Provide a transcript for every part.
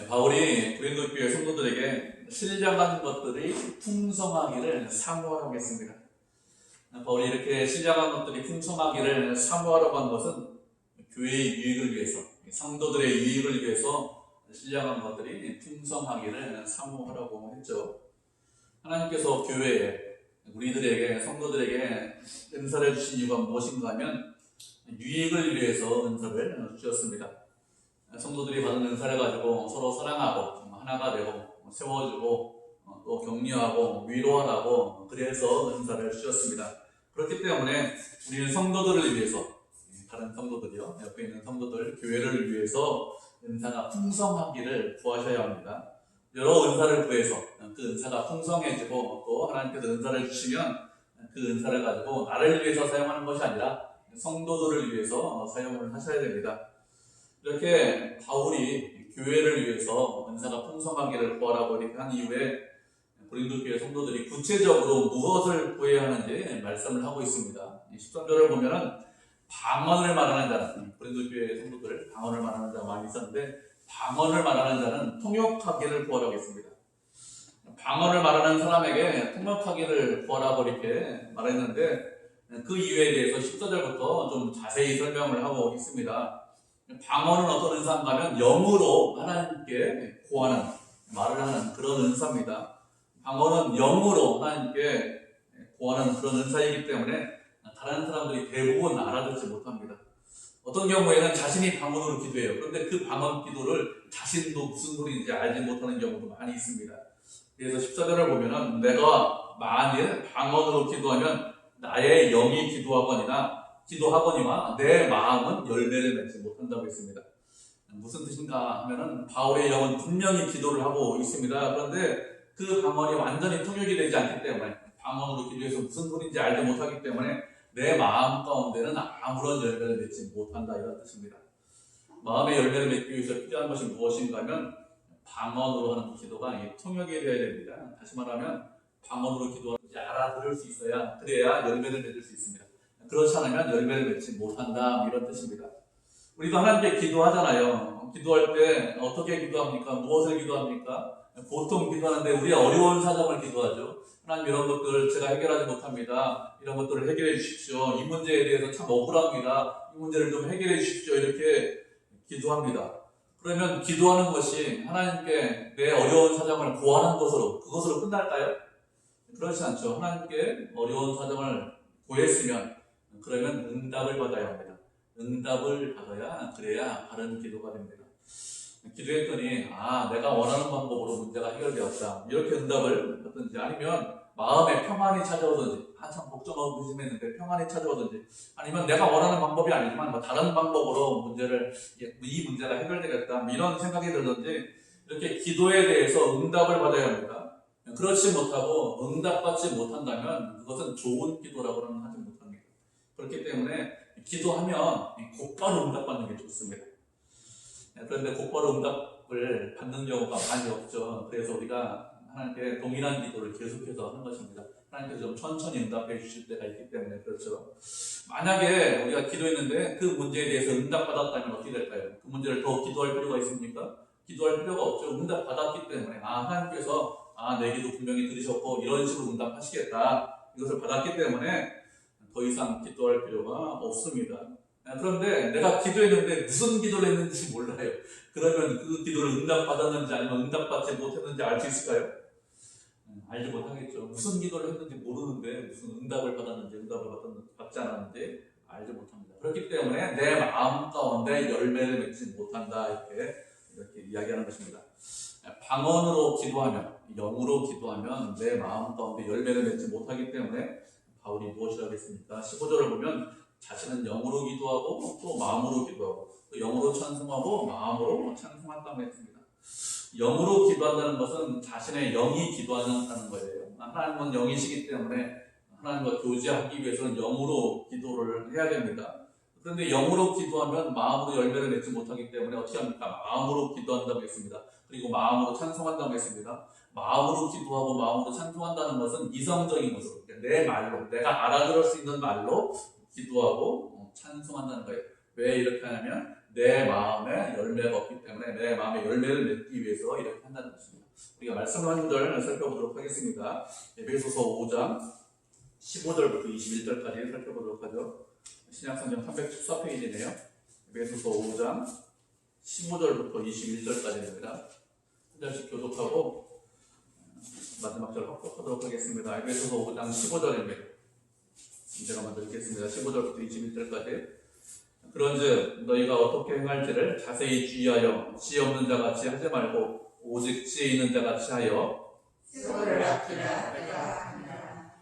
바울이 고린도 교회 성도들에게 신령한 것들이 풍성하기를 사모하라고 했습니다. 바울이 이렇게 신령한 것들이 풍성하기를 사모하라고 한 것은 교회의 유익을 위해서, 성도들의 유익을 위해서 신령한 것들이 풍성하기를 사모하라고 했죠. 하나님께서 교회에 우리들에게, 성도들에게 은사를 주신 이유가 무엇인가 하면 유익을 위해서 은사를 주셨습니다. 성도들이 받은 은사를 가지고 서로 사랑하고 하나가 되고 세워주고 또 격려하고 위로하라고 그래서 은사를 주셨습니다. 그렇기 때문에 우리는 성도들을 위해서, 다른 성도들이요, 옆에 있는 성도들, 교회를 위해서 은사가 풍성하기를 구하셔야 합니다. 여러 은사를 구해서 그 은사가 풍성해지고 또 하나님께서 은사를 주시면 그 은사를 가지고 나를 위해서 사용하는 것이 아니라 성도들을 위해서 사용을 하셔야 됩니다. 이렇게 바울이 교회를 위해서 은사가 풍성하기를 구하라고 이렇게 한 이후에 고린도 교회 성도들이 구체적으로 무엇을 구해야 하는지 말씀을 하고 있습니다. 13절을 보면은 방언을 말하는 자는, 고린도 교회 성도들 방언을 말하는 자가 많이 있었는데 방언을 말하는 자는 통역하기를 구하라고 했습니다. 방언을 말하는 사람에게 통역하기를 구하라고 이렇게 말했는데 그 이유에 대해서 14절부터 좀 자세히 설명을 하고 있습니다. 방언은 어떤 은사인가 하면 영으로 하나님께 구하는, 말을 하는 그런 은사입니다. 방언은 영으로 하나님께 구하는 그런 은사이기 때문에 다른 사람들이 대부분 알아듣지 못합니다. 어떤 경우에는 자신이 방언으로 기도해요. 그런데 그 방언 기도를 자신도 무슨 소리인지 알지 못하는 경우도 많이 있습니다. 그래서 14절을 보면은 내가 만일 방언으로 기도하면 나의 영이 기도하거니와 내 마음은 열매를 맺지 못한다고 했습니다. 무슨 뜻인가 하면은 바울의 영은 분명히 기도를 하고 있습니다. 그런데 그 방언이 완전히 통역이 되지 않기 때문에, 방언으로 기도해서 무슨 소리인지 알지 못하기 때문에 내 마음 가운데는 아무런 열매를 맺지 못한다, 이런 뜻입니다. 마음의 열매를 맺기 위해서 필요한 것이 무엇인가 하면 방언으로 하는 기도가 통역이 되어야 됩니다. 다시 말하면 방언으로 기도하는지 알아들을 수 있어야, 그래야 열매를 맺을 수 있습니다. 그렇지 않으면 열매를 맺지 못한다, 이런 뜻입니다. 우리도 하나님께 기도하잖아요. 기도할 때 어떻게 기도합니까? 무엇을 기도합니까? 보통 기도하는데 우리 어려운 사정을 기도하죠. 하나님, 이런 것들 제가 해결하지 못합니다. 이런 것들을 해결해 주십시오. 이 문제에 대해서 참 억울합니다. 이 문제를 좀 해결해 주십시오. 이렇게 기도합니다. 그러면 기도하는 것이 하나님께 내 어려운 사정을 고하는 그것으로 끝날까요? 그렇지 않죠. 하나님께 어려운 사정을 고했으면 그러면 응답을 받아야 합니다. 응답을 받아야, 그래야 바른 기도가 됩니다. 기도했더니 내가 원하는 방법으로 문제가 해결되었다, 이렇게 응답을 받든지, 아니면 마음에 평안이 찾아오든지, 한참 걱정하고 의심했는데 평안이 찾아오든지, 아니면 내가 원하는 방법이 아니지만 다른 방법으로 이 문제가 해결되겠다, 이런 생각이 들든지, 이렇게 기도에 대해서 응답을 받아야 합니다. 그렇지 못하고 응답받지 못한다면 그것은 좋은 기도라고는 하지 못합니다. 그렇기 때문에 기도하면 곧바로 응답받는 게 좋습니다. 그런데 곧바로 응답을 받는 경우가 많이 없죠. 그래서 우리가 하나님께 동일한 기도를 계속해서 하는 것입니다. 하나님께서 좀 천천히 응답해 주실 때가 있기 때문에 그렇죠. 만약에 우리가 기도했는데 그 문제에 대해서 응답받았다면 어떻게 될까요? 그 문제를 더 기도할 필요가 있습니까? 기도할 필요가 없죠. 응답받았기 때문에 하나님께서 내 기도 분명히 들으셨고 이런 식으로 응답하시겠다, 이것을 받았기 때문에 더 이상 기도할 필요가 없습니다. 그런데 내가 기도했는데 무슨 기도를 했는지 몰라요. 그러면 그 기도를 응답받았는지 아니면 응답받지 못했는지 알 수 있을까요? 알지 못하겠죠. 무슨 기도를 했는지 모르는데 무슨 응답을 받았는지 받지 않았는지 알지 못합니다. 그렇기 때문에 내 마음 가운데 열매를 맺지 못한다, 이렇게 이야기하는 것입니다. 방언으로 기도하면, 영으로 기도하면 내 마음 가운데 열매를 맺지 못하기 때문에 바울이 무엇이라고 했습니까? 15절을 보면 자신은 영으로 기도하고 또 마음으로 기도하고, 또 영으로 찬송하고 마음으로 찬송한다고 했습니다. 영으로 기도한다는 것은 자신의 영이 기도한다는 거예요. 하나님은 영이시기 때문에 하나님과 교제하기 위해서는 영으로 기도를 해야 됩니다. 그런데 영으로 기도하면 마음으로 열매를 맺지 못하기 때문에 어떻게 합니까? 마음으로 기도한다고 했습니다. 그리고 마음으로 찬송한다고 했습니다. 마음으로 기도하고 마음으로 찬송한다는 것은 이성적인 것으로, 내 말로, 내가 알아들을 수 있는 말로 기도하고 찬송한다는 거예요. 왜 이렇게 하냐면 내 마음에 열매가 없기 때문에 내 마음에 열매를 맺기 위해서 이렇게 한다는 것입니다. 우리가 말씀한 구절 살펴보도록 하겠습니다. 에베소서 5장 15절부터 21절까지 살펴보도록 하죠. 신약성경 314페이지네요. 에베소서 5장 15절부터 21절까지입니다. 한 절씩 교독하고 마지막 절 합독하도록 하겠습니다. 에베소서 5장 15절입니다. 제가 먼저 읽겠습니다. 15절부터 21절까지. 그런즉 너희가 어떻게 행할지를 자세히 주의하여 지혜 없는 자같이 하지 말고 오직 지혜 있는 자같이 하여 세월을 아끼라 내가 하니라.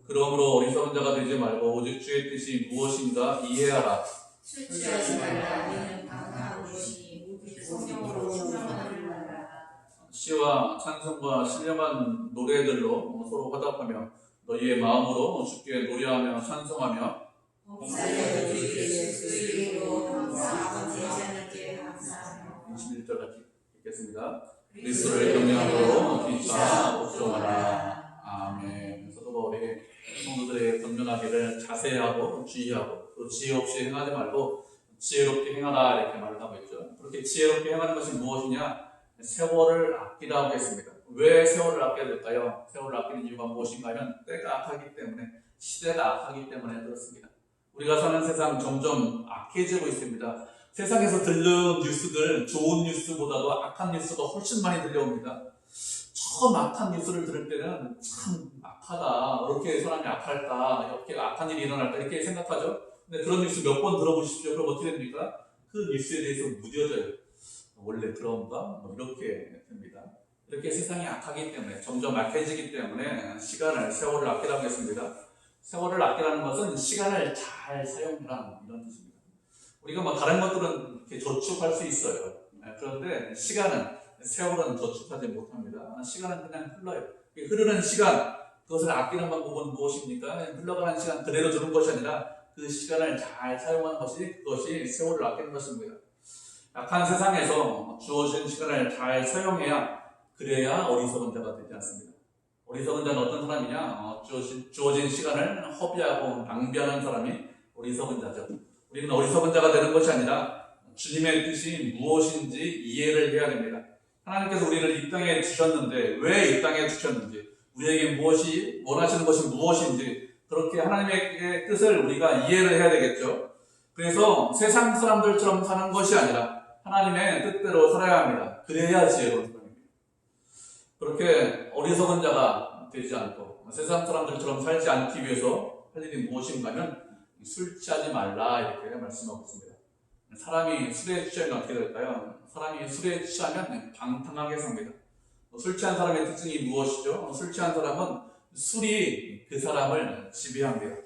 그러므로 어리석은 자가 되지 말고 오직 주의 뜻이 무엇인가 이해하라. 술 취하지 말라. 너희는 방탕한 것이니 오직 성령으로 충만함을 말라. 시와 찬송과 신령한 노래들로 서로 화답하며 너희의 마음으로 주께 노래하며 찬송하며 범사에 우리 예수 이름으로 항상 아버지 하나님께 감사하며 21절까지 읽겠습니다. 그리스도를 경외함으로 기차 복종하라. 아멘. 사도 바울이 성도들에게 권면하기를 자세하고 주의하고 또 지혜 없이 행하지 말고 지혜롭게 행하라 이렇게 말을 하고 있죠. 그렇게 지혜롭게 행하는 것이 무엇이냐? 세월을 아끼라고 했습니다. 왜 세월을 아껴야 될까요? 세월을 아끼는 이유가 무엇인가 하면 때가 악하기 때문에, 시대가 악하기 때문에 그렇습니다. 우리가 사는 세상 점점 악해지고 있습니다. 세상에서 들려오는 뉴스들, 좋은 뉴스보다도 악한 뉴스가 훨씬 많이 들려옵니다. 처음 악한 뉴스를 들을 때는 참 악하다, 이렇게 사람이 악할까, 이렇게 악한 일이 일어날까 이렇게 생각하죠. 근데 그런 뉴스 몇 번 들어보십시오. 그럼 어떻게 됩니까? 그 뉴스에 대해서 무뎌져요. 원래 그런가? 이렇게 됩니다. 이렇게 세상이 악하기 때문에, 점점 악해지기 때문에 시간을, 세월을 아끼라고 했습니다. 세월을 아끼라는 것은 시간을 잘 사용하라는 이런 뜻입니다. 우리가 다른 것들은 이렇게 저축할 수 있어요. 그런데 시간은, 세월은 저축하지 못합니다. 시간은 그냥 흘러요. 흐르는 시간, 그것을 아끼는 방법은 무엇입니까? 흘러가는 시간 그대로 두는 것이 아니라 그 시간을 잘 사용하는 것이, 그것이 세월을 아끼는 것입니다. 약한 세상에서 주어진 시간을 잘 사용해야, 그래야 어리석은 자가 되지 않습니다. 어리석은 자는 어떤 사람이냐? 주어진 시간을 허비하고 낭비하는 사람이 어리석은 자죠. 우리는 어리석은 자가 되는 것이 아니라 주님의 뜻이 무엇인지 이해를 해야 됩니다. 하나님께서 우리를 이 땅에 주셨는데 왜 이 땅에 주셨는지, 우리에게 무엇이 원하시는 것이 무엇인지, 그렇게 하나님의 뜻을 우리가 이해를 해야 되겠죠. 그래서 세상 사람들처럼 사는 것이 아니라 하나님의 뜻대로 살아야 합니다. 그래야 지혜로운 사람입니다. 그렇게 어리석은 자가 되지 않고 세상 사람들처럼 살지 않기 위해서 할 일이 무엇인가 하면 술 취하지 말라 이렇게 말씀하고 있습니다. 사람이 술에 취하면 어떻게 될까요? 사람이 술에 취하면 방탕하게 삽니다. 술 취한 사람의 특징이 무엇이죠? 술 취한 사람은 술이 그 사람을 지배합니다.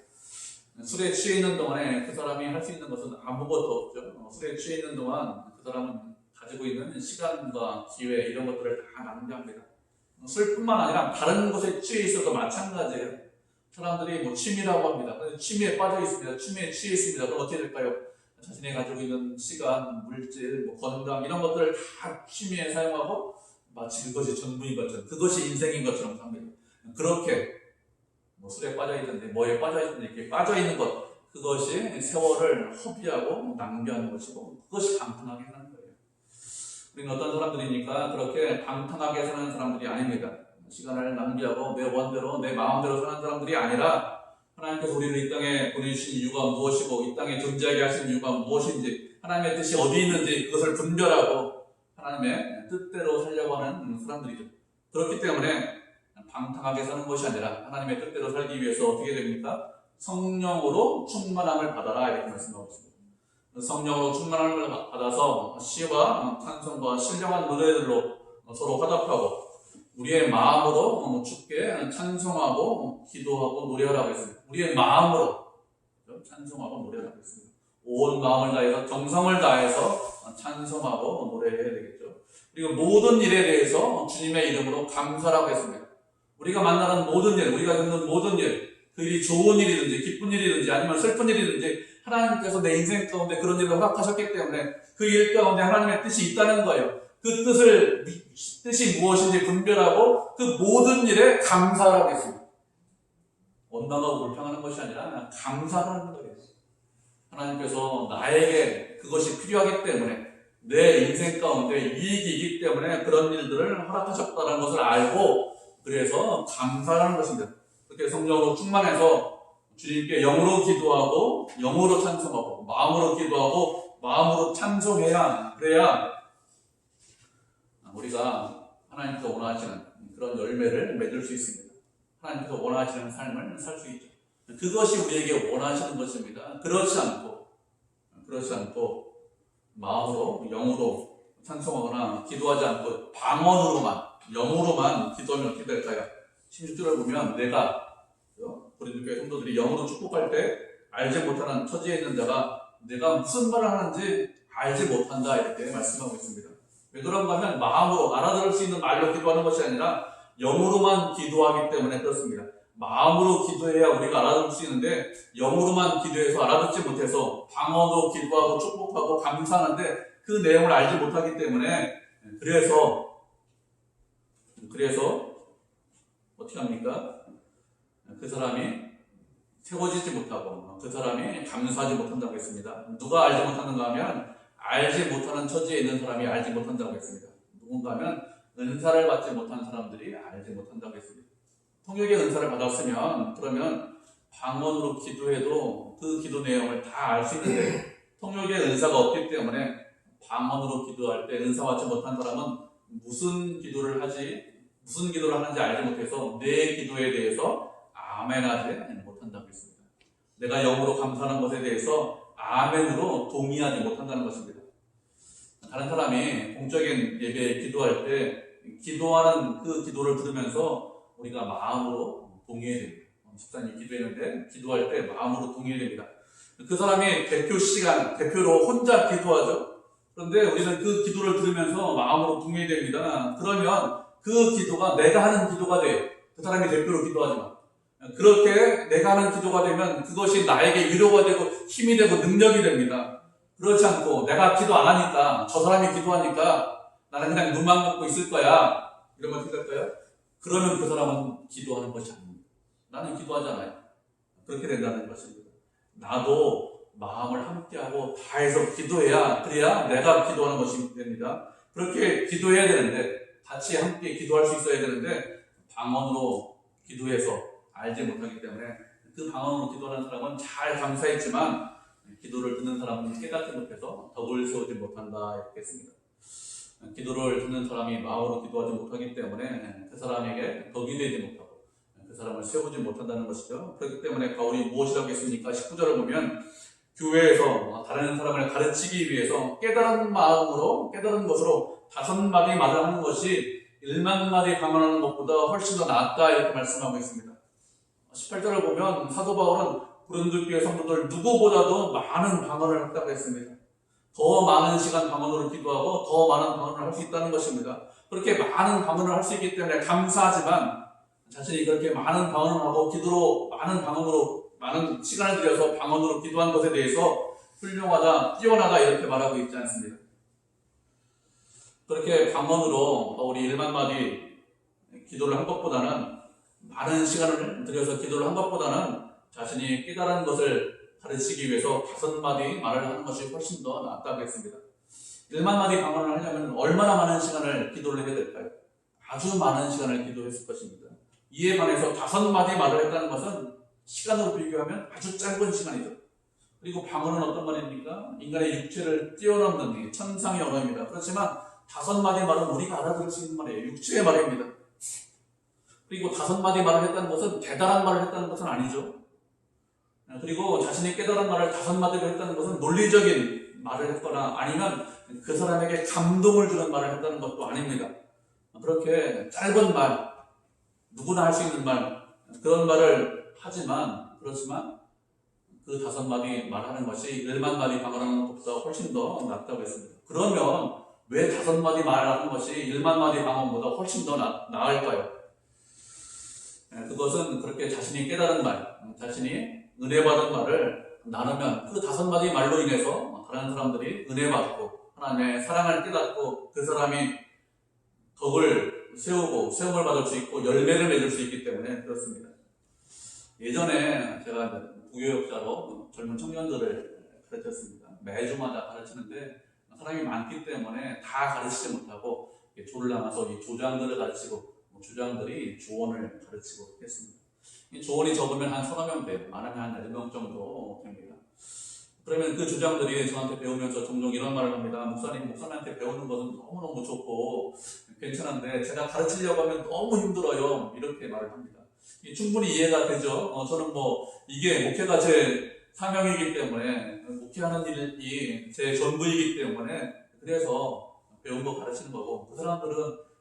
술에 취해 있는 동안에 그 사람이 할 수 있는 것은 아무것도 없죠. 술에 취해 있는 동안 그 사람은 가지고 있는 시간과 기회 이런 것들을 다 낭비합니다. 술뿐만 아니라 다른 것에 취해 있어도 마찬가지예요. 사람들이 취미라고 합니다. 취미에 빠져 있습니다. 취미에 취해 있습니다. 그럼 어떻게 될까요? 자신이 가지고 있는 시간, 물질, 건강 이런 것들을 다 취미에 사용하고 마치 그것이 전부인 것처럼, 그것이 인생인 것처럼 삽니다. 그렇게 술에 빠져 있는데, 뭐에 빠져 있는데 이렇게 빠져 있는 것, 그것이 세월을 허비하고 낭비하는 것이고, 그것이 방탕하게 사는 거예요. 우리는 어떤 사람들이니까 그렇게 방탕하게 사는 사람들이 아닙니다. 시간을 낭비하고 내 원대로, 내 마음대로 사는 사람들이 아니라 하나님께서 우리를 이 땅에 보내주신 이유가 무엇이고 이 땅에 존재하게 하신 이유가 무엇인지, 하나님의 뜻이 어디 있는지 그것을 분별하고 하나님의 뜻대로 살려고 하는 사람들이죠. 그렇기 때문에 방탕하게 사는 것이 아니라 하나님의 뜻대로 살기 위해서 어떻게 됩니까? 성령으로 충만함을 받아라 이렇게 말씀하고 있습니다. 성령으로 충만함을 받아서 시와 찬송과 신령한 노래들로 서로 화답하고 우리의 마음으로 주께 찬송하고 기도하고 노래하라고 했습니다. 우리의 마음으로 찬송하고 노래하라고 했습니다. 온 마음을 다해서, 정성을 다해서 찬송하고 노래해야 되겠죠. 그리고 모든 일에 대해서 주님의 이름으로 감사라고 했습니다. 우리가 만나는 모든 일, 우리가 듣는 모든 일, 그 일이 좋은 일이든지 기쁜 일이든지 아니면 슬픈 일이든지 하나님께서 내 인생 가운데 그런 일을 허락하셨기 때문에 그 일 가운데 하나님의 뜻이 있다는 거예요. 그 뜻이 무엇인지 분별하고 그 모든 일에 감사하라고 했습니다. 원망하고 불평하는 것이 아니라 감사하는 거예요. 하나님께서 나에게 그것이 필요하기 때문에 내 인생 가운데 이익이기 때문에 그런 일들을 허락하셨다는 것을 알고 그래서 감사하는 것입니다. 그렇게 성령으로 충만해서 주님께 영으로 기도하고 영으로 찬송하고 마음으로 기도하고 마음으로 찬송해야 그래야 우리가 하나님께서 원하시는 그런 열매를 맺을 수 있습니다. 하나님께서 원하시는 삶을 살 수 있죠. 그것이 우리에게 원하시는 것입니다. 그렇지 않고 마음으로 영으로 찬송하거나 기도하지 않고 방언으로만 영으로만 기도하면 어떻게 될까요? 16절을 보면 내가 고린도교회 성도들이 영으로 축복할 때 알지 못하는 처지에 있는 자가 내가 무슨 말을 하는지 알지 못한다 이렇게 말씀하고 있습니다. 왜 그런가 하면 마음으로 알아들을 수 있는 말로 기도하는 것이 아니라 영으로만 기도하기 때문에 그렇습니다. 마음으로 기도해야 우리가 알아들을 수 있는데 영으로만 기도해서 알아듣지 못해서 방언으로 기도하고 축복하고 감사하는데 그 내용을 알지 못하기 때문에 그래서 어떻게 합니까? 그 사람이 세워지지 못하고 그 사람이 감사하지 못한다고 했습니다. 누가 알지 못하는가 하면 알지 못하는 처지에 있는 사람이 알지 못한다고 했습니다. 누군가 하면 은사를 받지 못한 사람들이 알지 못한다고 했습니다. 통역의 은사를 받았으면 그러면 방언으로 기도해도 그 기도 내용을 다 알 수 있는데 통역의 은사가 없기 때문에 방언으로 기도할 때 은사 받지 못한 사람은 무슨 기도를 하는지 알지 못해서 내 기도에 대해서 아멘하지 못한다고 했습니다. 내가 영으로 감사하는 것에 대해서 아멘으로 동의하지 못한다는 것입니다. 다른 사람이 공적인 예배에 기도할 때 기도하는 그 기도를 들으면서 우리가 마음으로 동의해야 됩니다. 집사님이 기도했는데 기도할 때 마음으로 동의해야 됩니다. 그 사람이 대표로 혼자 기도하죠. 그런데 우리는 그 기도를 들으면서 마음으로 동의해야 됩니다. 그러면 그 기도가 내가 하는 기도가 돼요. 그 사람이 대표로 기도하지만 그렇게 내가 하는 기도가 되면 그것이 나에게 위로가 되고 힘이 되고 능력이 됩니다. 그렇지 않고 내가 기도 안 하니까 저 사람이 기도하니까 나는 그냥 눈만 감고 있을 거야 이러면 어떻게 할까요? 그러면 그 사람은 기도하는 것이 아닙니다. 나는 기도하잖아요. 그렇게 된다는 것입니다. 나도 마음을 함께하고 다해서 기도해야 그래야 내가 기도하는 것이 됩니다. 그렇게 기도해야 되는데 같이 함께 기도할 수 있어야 되는데 방언으로 기도해서 알지 못하기 때문에 그 방언으로 기도하는 사람은 잘 감사했지만 기도를 듣는 사람은 깨닫지 못해서 덕을 세우지 못한다 이렇게 했습니다. 기도를 듣는 사람이 마음으로 기도하지 못하기 때문에 그 사람에게 덕이 되지 못하고 그 사람을 세우지 못한다는 것이죠. 그렇기 때문에 바울이 무엇이라고 했습니까? 19절을 보면 교회에서 다른 사람을 가르치기 위해서 깨달은 것으로 5마디 말을 하는 것이 1만 마디 방언하는 것보다 훨씬 더 낫다 이렇게 말씀하고 있습니다. 18절을 보면 사도 바울은 고린도교회 성도들 누구보다도 많은 방언을 했다고 했습니다. 더 많은 시간 방언으로 기도하고 더 많은 방언을 할 수 있다는 것입니다. 그렇게 많은 방언을 할 수 있기 때문에 감사하지만 자신이 그렇게 많은 방언을 하고 기도로 많은 시간을 들여서 방언으로 기도한 것에 대해서 훌륭하다, 뛰어나다 이렇게 말하고 있지 않습니다. 그렇게 방언으로 우리 1만 마디 기도를 한 것보다는 많은 시간을 들여서 기도를 한 것보다는 자신이 깨달은 것을 가르치기 위해서 5마디 말을 하는 것이 훨씬 더 낫다고 했습니다. 1만 마디 방언을 하려면 얼마나 많은 시간을 기도를 해야 될까요? 아주 많은 시간을 기도했을 것입니다. 이에 반해서 5마디 말을 했다는 것은 시간으로 비교하면 아주 짧은 시간이죠. 그리고 방언은 어떤 말입니까? 인간의 육체를 뛰어넘는 천상의 언어입니다. 그렇지만 5마디 말은 우리가 알아들을 수 있는 말이에요. 육체의 말입니다. 그리고 5마디 말을 했다는 것은 대단한 말을 했다는 것은 아니죠. 그리고 자신이 깨달은 말을 5마디로 했다는 것은 논리적인 말을 했거나 아니면 그 사람에게 감동을 주는 말을 했다는 것도 아닙니다. 그렇게 짧은 말, 누구나 할 수 있는 말, 그런 말을 그렇지만 그 5마디 말하는 것이 1만 마디 방언하는 것보다 훨씬 더 낫다고 했습니다. 그러면 왜 5마디 말하는 것이 1만 마디 방언보다 훨씬 더 나을까요? 그것은 그렇게 자신이 깨달은 말, 자신이 은혜 받은 말을 나누면 그 5마디 말로 인해서 다른 사람들이 은혜 받고 하나님의 사랑을 깨닫고 그 사람이 덕을 세우고 세움을 받을 수 있고 열매를 맺을 수 있기 때문에 그렇습니다. 예전에 제가 부교육자로 젊은 청년들을 가르쳤습니다. 매주마다 가르치는데 사람이 많기 때문에 다 가르치지 못하고 조를 나눠서 이 조장들을 가르치고 조장들이 조원을 가르치고 했습니다. 이 조원이 적으면 한 30명 돼요. 많으면 한 10명 정도 됩니다. 그러면 그 조장들이 저한테 배우면서 종종 이런 말을 합니다. 목사님한테 배우는 것은 너무너무 좋고 괜찮은데 제가 가르치려고 하면 너무 힘들어요. 이렇게 말을 합니다. 충분히 이해가 되죠. 저는 이게 목회가 제 사명이기 때문에, 목회하는 일이 제 전부이기 때문에 그래서 배운 거 가르치는 거고, 그 사람들은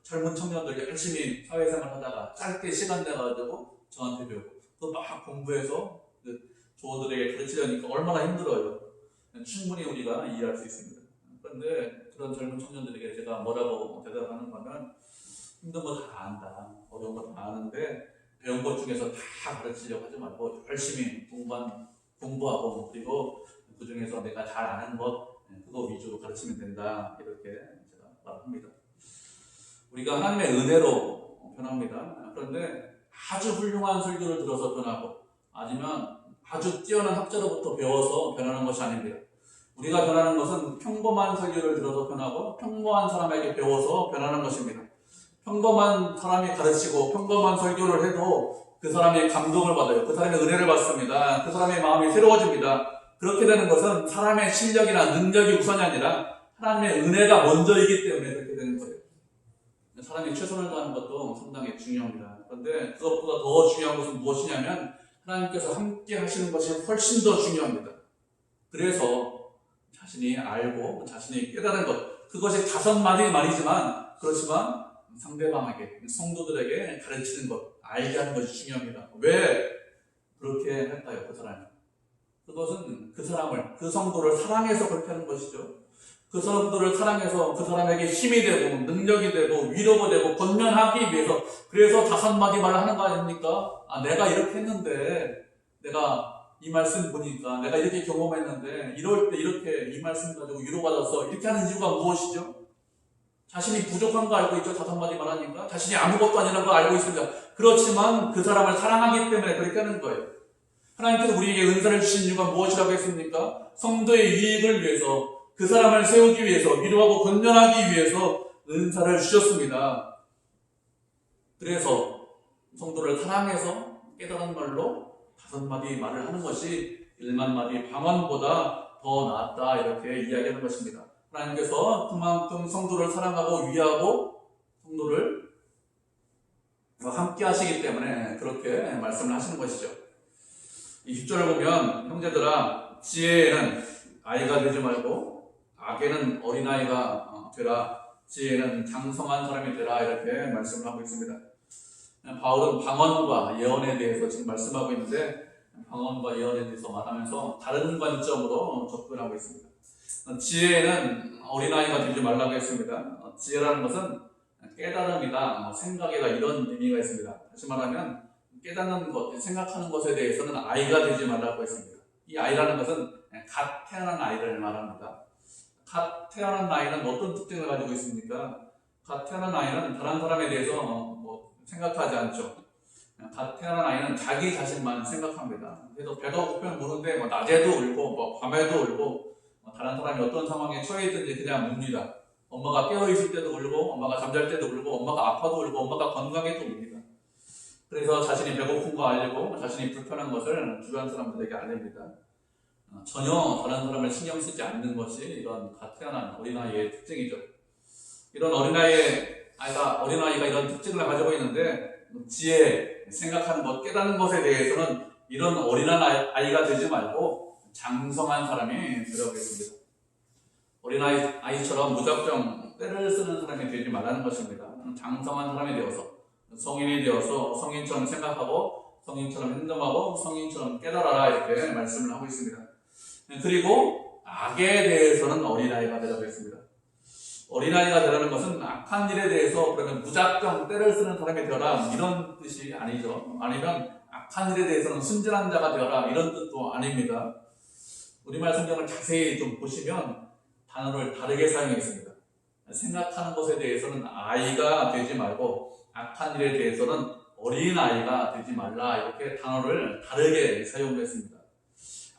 젊은 청년들 열심히 사회생활 하다가 짧게 시간 내가지고 저한테 배우고 또 막 공부해서 조어들에게 가르치려니까 얼마나 힘들어요. 충분히 우리가 이해할 수 있습니다. 그런데 그런 젊은 청년들에게 제가 뭐라고 대답하는 거는, 힘든 거 다 안다, 어려운 거 다 아는데 배운 것 중에서 다 가르치려고 하지 말고 열심히 공부하고, 그리고 그 중에서 내가 잘 아는 것 그거 위주로 가르치면 된다, 이렇게 제가 말합니다. 우리가 하나님의 은혜로 변합니다. 그런데 아주 훌륭한 설교를 들어서 변하고, 아니면 아주 뛰어난 학자로부터 배워서 변하는 것이 아닙니다. 우리가 변하는 것은 평범한 설교를 들어서 변하고 평범한 사람에게 배워서 변하는 것입니다. 평범한 사람이 가르치고 평범한 설교를 해도 그 사람이 감동을 받아요. 그 사람의 은혜를 받습니다. 그 사람의 마음이 새로워집니다. 그렇게 되는 것은 사람의 실력이나 능력이 우선이 아니라 하나님의 은혜가 먼저이기 때문에 그렇게 되는 거예요. 사람이 최선을 다하는 것도 상당히 중요합니다. 그런데 그것보다 더 중요한 것은 무엇이냐면, 하나님께서 함께 하시는 것이 훨씬 더 중요합니다. 그래서 자신이 알고 자신이 깨달은 것, 그것이 5마디 말이지만, 그렇지만 상대방에게, 성도들에게 가르치는 것, 알게 하는 것이 중요합니다. 왜 그렇게 할까요? 그 사람이. 그것은 그 사람을, 그 성도를 사랑해서 그렇게 하는 것이죠. 그 성도를 사랑해서 그 사람에게 힘이 되고 능력이 되고 위로가 되고 권면하기 위해서, 그래서 5마디 말을 하는 거 아닙니까? 내가 이렇게 했는데, 내가 이 말씀 보니까, 내가 이렇게 경험했는데 이럴 때 이렇게 이 말씀 가지고 위로받아서, 이렇게 하는 이유가 무엇이죠? 자신이 부족한 거 알고 있죠. 5마디 말하니까 자신이 아무것도 아니라는 거 알고 있습니다. 그렇지만 그 사람을 사랑하기 때문에 그렇게 하는 거예요. 하나님께서 우리에게 은사를 주신 이유가 무엇이라고 했습니까? 성도의 유익을 위해서, 그 사람을 세우기 위해서, 위로하고 권면하기 위해서 은사를 주셨습니다. 그래서 성도를 사랑해서 깨달은 말로 5마디 말을 하는 것이 1만 마디 방언보다 더 낫다, 이렇게 이야기하는 것입니다. 하나님께서 그만큼 성도를 사랑하고 위하고 성도를 함께 하시기 때문에 그렇게 말씀을 하시는 것이죠. 이 10절을 보면, 형제들아, 지혜에는 아이가 되지 말고 악에는 어린아이가 되라, 지혜는 장성한 사람이 되라, 이렇게 말씀을 하고 있습니다. 바울은 방언과 예언에 대해서 지금 말씀하고 있는데, 방언과 예언에 대해서 말하면서 다른 관점으로 접근하고 있습니다. 지혜는 어린아이가 되지 말라고 했습니다. 지혜라는 것은 깨달음이다, 생각이다, 이런 의미가 있습니다. 다시 말하면 깨닫는 것, 생각하는 것에 대해서는 아이가 되지 말라고 했습니다. 이 아이라는 것은 갓 태어난 아이를 말합니다. 갓 태어난 아이는 어떤 특징을 가지고 있습니까? 갓 태어난 아이는 다른 사람에 대해서 생각하지 않죠. 갓 태어난 아이는 자기 자신만 생각합니다. 그래서 배가 고프면 무는데 낮에도 울고 밤에도 울고, 다른 사람이 어떤 상황에 처해 있든지 그냥 웁니다. 엄마가 깨어있을 때도 울고, 엄마가 잠잘 때도 울고, 엄마가 아파도 울고, 엄마가 건강해도 웁니다. 그래서 자신이 배고픈 거 알고 자신이 불편한 것을 주변 사람들에게 알립니다. 전혀 다른 사람을 신경 쓰지 않는 것이 이런 갓 태어난 어린아이의 특징이죠. 이런 어린아이가 이런 특징을 가지고 있는데, 지혜, 생각하는 것, 깨닫는 것에 대해서는 이런 어린아이가 되지 말고 장성한 사람이 되라고 했습니다. 어린아이처럼 무작정 때를 쓰는 사람이 되지 말라는 것입니다. 장성한 사람이 되어서, 성인이 되어서 성인처럼 생각하고 성인처럼 행동하고 성인처럼 깨달아라, 이렇게 말씀을 하고 있습니다. 그리고 악에 대해서는 어린아이가 되라고 했습니다. 어린아이가 되라는 것은 악한 일에 대해서 그러면 무작정 때를 쓰는 사람이 되어라, 이런 뜻이 아니죠. 아니면 악한 일에 대해서는 순진한 자가 되어라, 이런 뜻도 아닙니다. 우리말 성경을 자세히 좀 보시면 단어를 다르게 사용했습니다. 생각하는 것에 대해서는 아이가 되지 말고 악한 일에 대해서는 어린아이가 되지 말라, 이렇게 단어를 다르게 사용했습니다.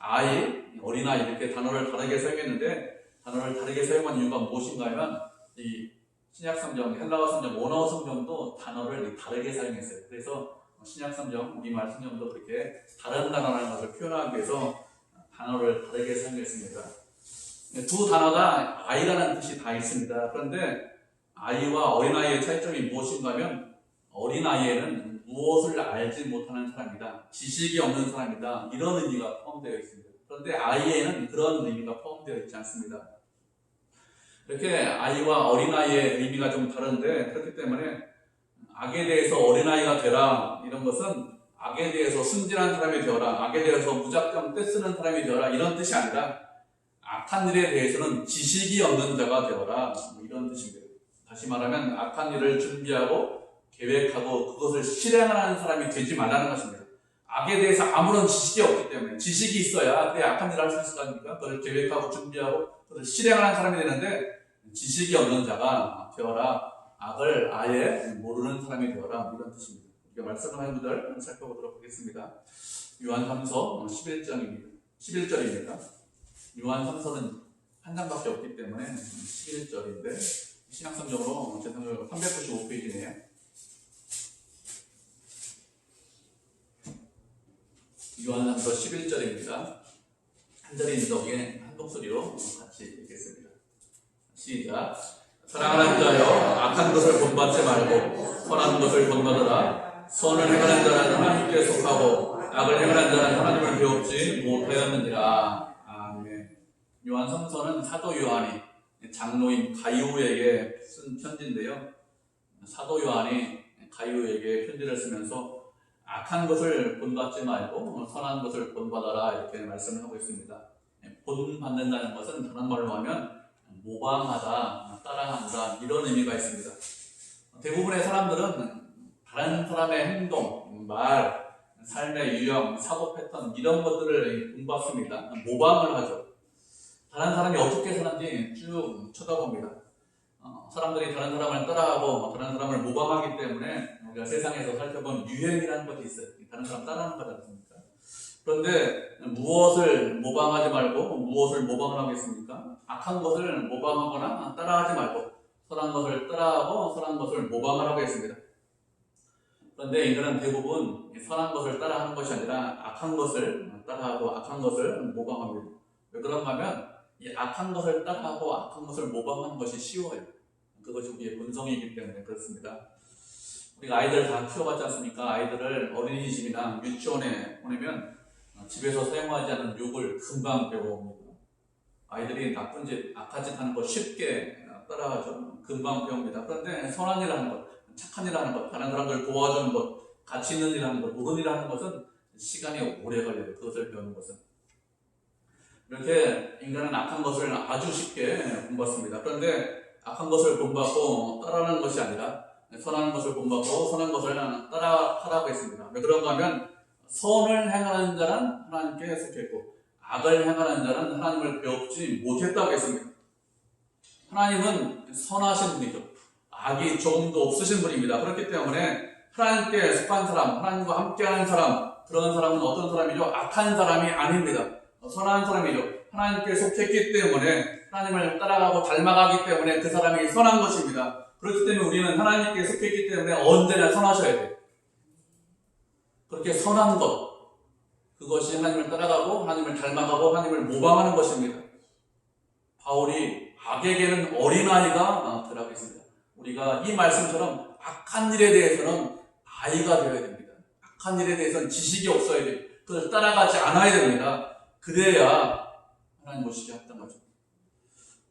아이, 어린아이 이렇게 단어를 다르게 사용했는데 단어를 다르게 사용한 이유가 무엇인가 하면 이 신약성경, 헬라어 성경, 원어 성경도 단어를 다르게 사용했어요. 그래서 신약성경, 우리말 성경도 그렇게 다른 단어라는 것을 표현하기 위해서 단어를 다르게 사용했습니다. 두 단어가 아이라는 뜻이 다 있습니다. 그런데 아이와 어린아이의 차이점이 무엇인가 하면 어린아이에는 무엇을 알지 못하는 사람이다, 지식이 없는 사람이다, 이런 의미가 포함되어 있습니다. 그런데 아이에는 그런 의미가 포함되어 있지 않습니다. 이렇게 아이와 어린아이의 의미가 좀 다른데, 그렇기 때문에 악에 대해서 어린아이가 되라, 이런 것은 악에 대해서 순진한 사람이 되어라, 악에 대해서 무작정 떼쓰는 사람이 되어라, 이런 뜻이 아니라 악한 일에 대해서는 지식이 없는 자가 되어라, 이런 뜻입니다. 다시 말하면 악한 일을 준비하고 계획하고 그것을 실행하는 사람이 되지 말라는 것입니다. 악에 대해서 아무런 지식이 없기 때문에, 지식이 있어야 그래 악한 일을 할 수 있을 거 아닙니까? 그걸 계획하고 준비하고 그것을 실행하는 사람이 되는데, 지식이 없는 자가 되어라, 악을 아예 모르는 사람이 되어라, 이런 뜻입니다. 우리가 말씀하는 분들 살펴보도록 하겠습니다. 요한 3서 11절입니다. 요한 3서는 한 장밖에 없기 때문에 11절인데 신약성경으로 제목을 395페이지네요. 요한 3서 11절입니다. 한 절인데 여기에 한 목소리로 같이 읽겠습니다. 시작. 사랑하는 자여, 악한 것을 본받지 말고 선한 것을 본받으라. 선을 행하는 자는 하나님께 속하고 악을 행하는 자는 하나님을 배웁지 못하였느니라. 아멘. 요한 3서는 사도 요한이 장로인 가이오에게 쓴 편지인데요. 사도 요한이 가이오에게 편지를 쓰면서 악한 것을 본받지 말고 선한 것을 본받아라, 이렇게 말씀을 하고 있습니다. 본받는다는 것은 다른 말로 하면 모방하다, 따라한다, 이런 의미가 있습니다. 대부분의 사람들은 다른 사람의 행동, 말, 삶의 유형, 사고 패턴, 이런 것들을 본받습니다. 모방을 하죠. 다른 사람이 어떻게 사는지 쭉 쳐다봅니다. 사람들이 다른 사람을 따라하고 다른 사람을 모방하기 때문에 우리가 세상에서 살펴본 유행이라는 것이 있어요. 다른 사람 따라하는 거지 않습니까? 그런데 무엇을 모방하지 말고 무엇을 모방을 하겠습니까? 악한 것을 모방하거나 따라하지 말고 선한 것을 따라하고 선한 것을 모방을 하고 있습니다. 그런데 인간은 대부분 선한 것을 따라하는 것이 아니라 악한 것을 따라하고 악한 것을 모방합니다. 왜 그런가 하면 이 악한 것을 따라하고 악한 것을 모방하는 것이 쉬워요. 그것이 우리의 본성이기 때문에 그렇습니다. 우리가 아이들 다 키워봤지 않습니까? 아이들을 어린이집이나 유치원에 보내면 집에서 사용하지 않은 욕을 금방 배워옵니다. 아이들이 나쁜 짓, 악한 짓 하는 거 쉽게 따라하죠. 금방 배웁니다. 그런데 선한 일 하는 것, 착한 일 하는 것, 다른 사람들 도와주는 것, 가치 있는 일 하는 것, 옳은 일 하는 것은 시간이 오래 걸려요. 그것을 배우는 것은. 이렇게 인간은 악한 것을 아주 쉽게 본받습니다. 그런데 악한 것을 본받고 따라하는 것이 아니라 선한 것을 본받고 선한 것을 따라하라고 했습니다. 왜 그런가 하면 선을 행하는 자는 하나님께 속했고 악을 행하는 자는 하나님을 배웁지 못했다고 했습니다. 하나님은 선하신 분이죠. 악이 조금도 없으신 분입니다. 그렇기 때문에 하나님께 속한 사람, 하나님과 함께하는 사람, 그런 사람은 어떤 사람이죠? 악한 사람이 아닙니다. 선한 사람이죠. 하나님께 속했기 때문에 하나님을 따라가고 닮아가기 때문에 그 사람이 선한 것입니다. 그렇기 때문에 우리는 하나님께 속했기 때문에 언제나 선하셔야 돼요. 그렇게 선한 것, 그것이 하나님을 따라가고 하나님을 닮아가고 하나님을 모방하는 것입니다. 바울이 악에게는 어린아이가 되라고 했습니다. 우리가 이 말씀처럼 악한 일에 대해서는 아이가 되어야 됩니다. 악한 일에 대해서는 지식이 없어야 돼요. 그것을 따라가지 않아야 됩니다. 그래야 하나님 모시기 합당하죠.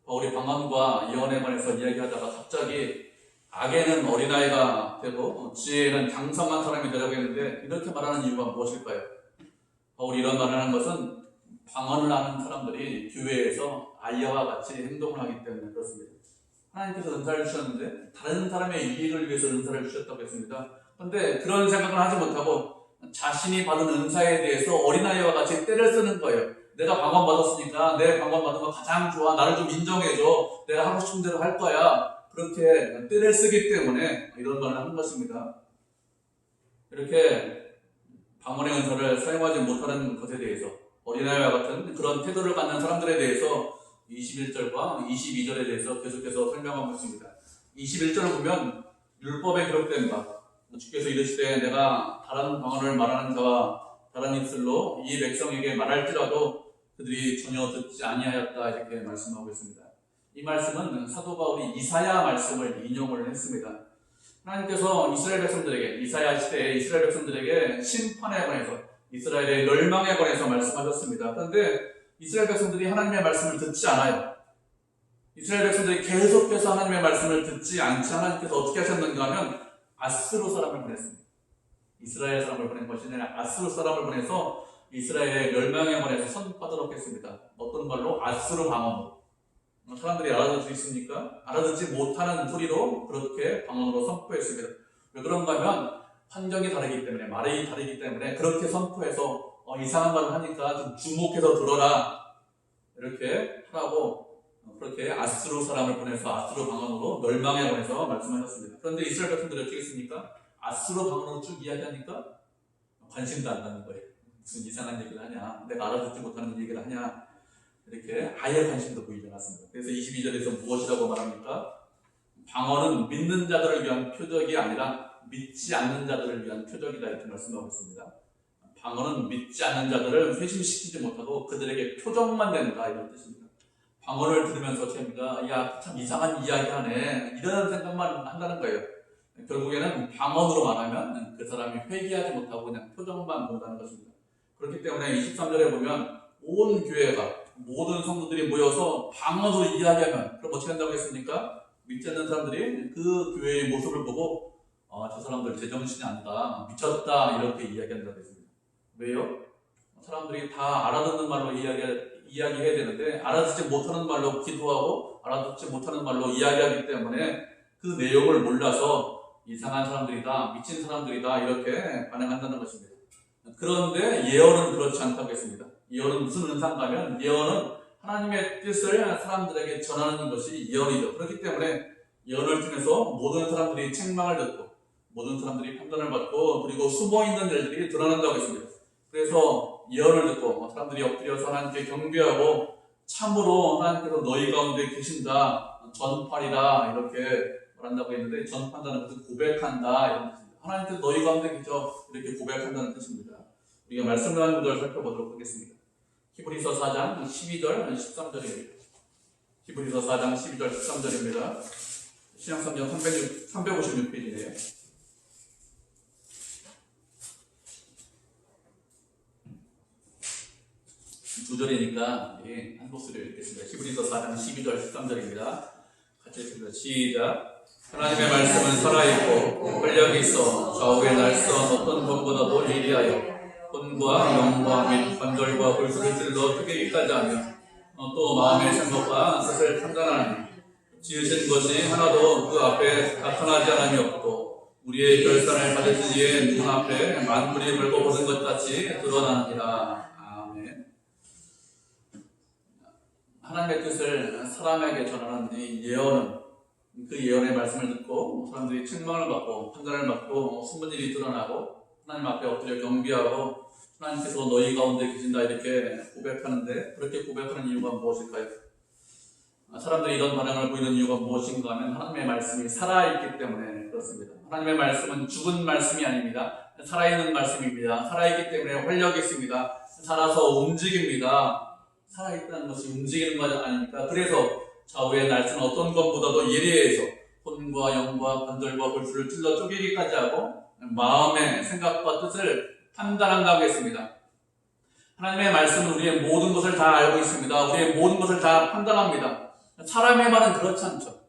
바울이 방언과 예언에 관해서 이야기하다가 갑자기 악에는 어린아이가 되고 지혜에는 장성한 사람이 되라고 했는데 이렇게 말하는 이유가 무엇일까요? 바울이 이런 말을 하는 것은 방언을 하는 사람들이 교회에서 아이와 같이 행동을 하기 때문에 그렇습니다. 하나님께서 은사를 주셨는데 다른 사람의 이익을 위해서 은사를 주셨다고 했습니다. 그런데 그런 생각을 하지 못하고 자신이 받은 은사에 대해서 어린아이와 같이 떼를 쓰는 거예요. 내가 방언 받았으니까 내 방언 받은 거 가장 좋아. 나를 좀 인정해줘. 내가 하고 싶은 대로 할 거야. 그렇게 떼를 쓰기 때문에 이런 말을 한 것입니다. 이렇게 방언의 은사를 사용하지 못하는 것에 대해서 어린아이와 같은 그런 태도를 갖는 사람들에 대해서 21절과 22절에 대해서 계속해서 설명하고 있습니다. 21절을 보면 율법에 기록된 바 주께서 이르시되 내가 다른 방언을 말하는 자와 다른 입술로 이 백성에게 말할지라도 그들이 전혀 듣지 아니하였다 이렇게 말씀하고 있습니다. 이 말씀은 사도 바울이 이사야 말씀을 인용을 했습니다. 하나님께서 이스라엘 백성들에게 이사야 시대에 이스라엘 백성들에게 심판에 관해서 이스라엘의 멸망에 관해서 말씀하셨습니다. 그런데 이스라엘 백성들이 하나님의 말씀을 듣지 않아요. 이스라엘 백성들이 계속해서 하나님의 말씀을 듣지 않지 하나님께서 어떻게 하셨는가 하면 아스루 사람을 보냈습니다. 이스라엘 사람을 보낸 것이 아니라 아스루 사람을 보내서 이스라엘의 멸망에 관해서 선포하도록 했습니다. 어떤 말로? 아스루 방언으로. 사람들이 알아들 수 있습니까? 알아듣지 못하는 소리로 그렇게 방언으로 선포했습니다. 왜 그런가 하면 환경이 다르기 때문에, 말이 다르기 때문에 그렇게 선포해서 이상한 말을 하니까 좀 주목해서 들어라 이렇게 하라고 그렇게 아스루 사람을 보내서 아스루 방언으로 멸망에 관해서 말씀하셨습니다. 그런데 이스라엘 백성들이 어떻게 했습니까? 아스루 방언으로 쭉 이야기하니까 관심도 안 가는 거예요. 무슨 이상한 얘기를 하냐, 내가 알아듣지 못하는 얘기를 하냐, 이렇게 아예 관심도 보이지 않았습니다. 그래서 22절에서 무엇이라고 말합니까? 방언은 믿는 자들을 위한 표적이 아니라 믿지 않는 자들을 위한 표적이다 이렇게 말씀하고 있습니다. 방언은 믿지 않는 자들을 회심시키지 못하고 그들에게 표적만 된다 이런 뜻입니다. 방언을 들으면서 제가 야 참 이상한 이야기하네 이런 생각만 한다는 거예요. 결국에는 방언으로 말하면 그 사람이 회개하지 못하고 그냥 표정만 본다는 것입니다. 그렇기 때문에 23절에 보면 온 교회가 모든 성도들이 모여서 방언으로 이야기하면 그럼 어떻게 한다고 했습니까? 믿지 않는 사람들이 그 교회의 모습을 보고 저 사람들 제정신이 아니다, 미쳤다 이렇게 이야기한다고 했습니다. 왜요? 사람들이 다 알아듣는 말로 이야기해야 되는데 알아듣지 못하는 말로 기도하고 알아듣지 못하는 말로 이야기하기 때문에 그 내용을 몰라서 이상한 사람들이다, 미친 사람들이다 이렇게 반응한다는 것입니다. 그런데 예언은 그렇지 않다고 했습니다. 예언은 무슨 은사인가면 예언은 하나님의 뜻을 사람들에게 전하는 것이 예언이죠. 그렇기 때문에 예언을 통해서 모든 사람들이 책망을 듣고 모든 사람들이 판단을 받고 그리고 숨어있는 일들이 드러난다고 했습니다. 그래서 예언을 듣고 사람들이 엎드려서 하나님께 경배하고 참으로 하나님께서 너희 가운데 계신다, 전파리다 이렇게 말한다고 했는데 전파한다는 것은 고백한다 이런 뜻입니다. 하나님께서 너희 가운데 계셔 이렇게 고백한다는 뜻입니다. 우리가 말씀을 하는 구절을 살펴보도록 하겠습니다. 히브리서 4장 12절 13절입니다. 히브리서 4장 12절 13절입니다. 신약성경 356페이지네요. 두 절이니까 한 목소리를 읽겠습니다. 히브리서 4장 12절 13절입니다. 같이 읽습니다. 시작. 하나님의 말씀은 살아있고 권력이 있어 좌우에 날선 어떤 것보다도 예리하여 혼과 영과 및 관절과 골수를 찔러 쪼개기까지 하며 또 마음의 생각과 뜻을 판단하니 지으신 것이 하나도 그 앞에 나타나지 않음이 없고 우리의 결산을 받으시기에 눈 앞에 만물이 벌거벗은 것 같이 드러나느니라. 아멘. 하나님의 뜻을 사람에게 전하는 이 예언은 그 예언의 말씀을 듣고 사람들이 책망을 받고 판단을 받고 숨은 일이 드러나고 하나님 앞에 엎드려 경배하고 하나님께서 너희 가운데 계신다 이렇게 고백하는데 그렇게 고백하는 이유가 무엇일까요? 사람들이 이런 반응을 보이는 이유가 무엇인가 하면 하나님의 말씀이 살아있기 때문에 그렇습니다. 하나님의 말씀은 죽은 말씀이 아닙니다. 살아있는 말씀입니다. 살아있기 때문에 활력이 있습니다. 살아서 움직입니다. 살아있다는 것이 움직이는 것 아닙니까? 그래서 좌우의 날선 어떤 것보다도 예리해서 혼과 영과 관절과 골수를 찔러 쪼개기까지 하고 마음의 생각과 뜻을 판단한다고 했습니다. 하나님의 말씀은 우리의 모든 것을 다 알고 있습니다. 우리의 모든 것을 다 판단합니다. 사람의 말은 그렇지 않죠.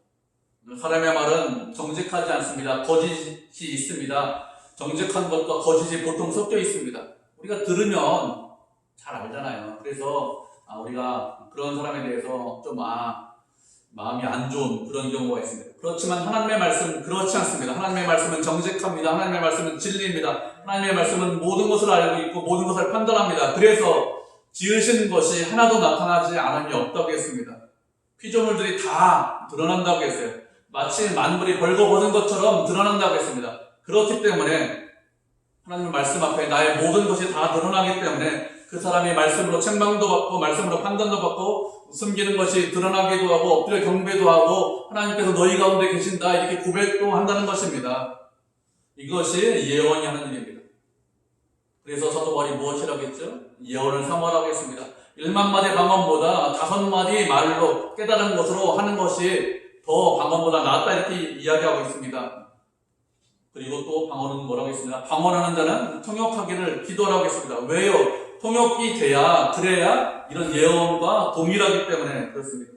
사람의 말은 정직하지 않습니다. 거짓이 있습니다. 정직한 것과 거짓이 보통 섞여 있습니다. 우리가 들으면 잘 알잖아요. 그래서 우리가 그런 사람에 대해서 좀 마음이 안 좋은 그런 경우가 있습니다. 그렇지만 하나님의 말씀은 그렇지 않습니다. 하나님의 말씀은 정직합니다. 하나님의 말씀은 진리입니다. 하나님의 말씀은 모든 것을 알고 있고 모든 것을 판단합니다. 그래서 지으신 것이 하나도 나타나지 않음이 없다고 했습니다. 피조물들이 다 드러난다고 했어요. 마치 만물이 벌거벗은 것처럼 드러난다고 했습니다. 그렇기 때문에 하나님의 말씀 앞에 나의 모든 것이 다 드러나기 때문에 그 그 사람이 말씀으로 책망도 받고 말씀으로 판단도 받고 숨기는 것이 드러나기도 하고 엎드려 경배도 하고 하나님께서 너희 가운데 계신다 이렇게 고백도 한다는 것입니다. 이것이 예언이 하는 일입니다. 그래서 서도말이 무엇이라고 했죠? 예언을 사모하라고 했습니다. 1만 마디 방언보다 5마디 말로 깨달은 것으로 하는 것이 더 방언보다 낫다 이렇게 이야기하고 있습니다. 그리고 또 방언은 뭐라고 했습니다. 방언하는 자는 통역하기를 기도하라고 했습니다. 왜요? 통역이 그래야 이런 예언과 동일하기 때문에 그렇습니다.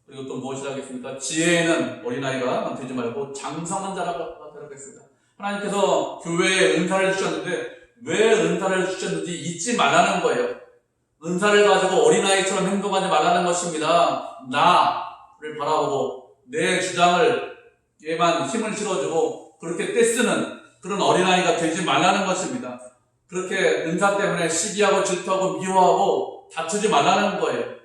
그리고 또 무엇이라고 했습니까? 지혜에는 어린아이가 되지 말고 장성한 자라고 했습니다. 하나님께서 교회에 은사를 주셨는데 왜 은사를 주셨는지 잊지 말라는 거예요. 은사를 가지고 어린아이처럼 행동하지 말라는 것입니다. 나를 바라보고 내 주장에만 힘을 실어주고 그렇게 떼쓰는 그런 어린아이가 되지 말라는 것입니다. 그렇게 은사 때문에 시기하고 질투하고 미워하고 다투지 말라는 거예요.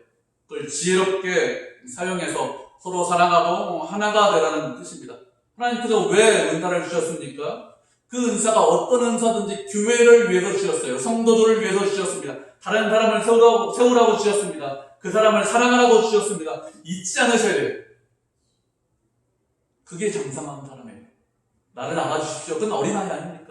그걸 지혜롭게 사용해서 서로 사랑하고 하나가 되라는 뜻입니다. 하나님께서 왜 은사를 주셨습니까? 그 은사가 어떤 은사든지 교회를 위해서 주셨어요. 성도들을 위해서 주셨습니다. 다른 사람을 세우라고 주셨습니다. 그 사람을 사랑하라고 주셨습니다. 잊지 않으셔야 돼요. 그게 장성한 사람이에요. 나를 알아주십시오. 그건 어린아이 아닙니까?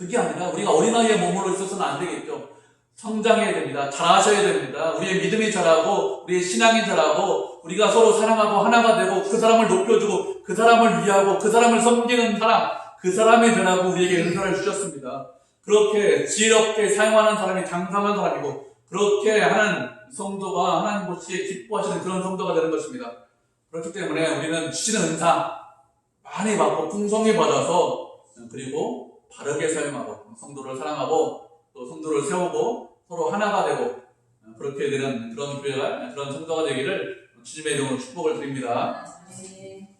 그게 아니라 우리가 어린아이의 몸으로 있어서는 안 되겠죠. 성장해야 됩니다. 자라셔야 됩니다. 우리의 믿음이 자라고 우리의 신앙이 자라고 우리가 서로 사랑하고 하나가 되고 그 사람을 높여주고 그 사람을 위하고 그 사람을 섬기는 사람, 그 사람이 되라고 우리에게 은사를 주셨습니다. 그렇게 지혜롭게 사용하는 사람이 장성한 사람이고 그렇게 하는 성도가 하나님 보시기에 기뻐하시는 그런 성도가 되는 것입니다. 그렇기 때문에 우리는 주시는 은사 많이 받고 풍성히 받아서 그리고 바르게 사용하고 성도를 사랑하고 또 성도를 세우고 서로 하나가 되고 그렇게 되는 그런 교회가 그런 성도가 되기를 주님의 이름으로 축복을 드립니다. 네.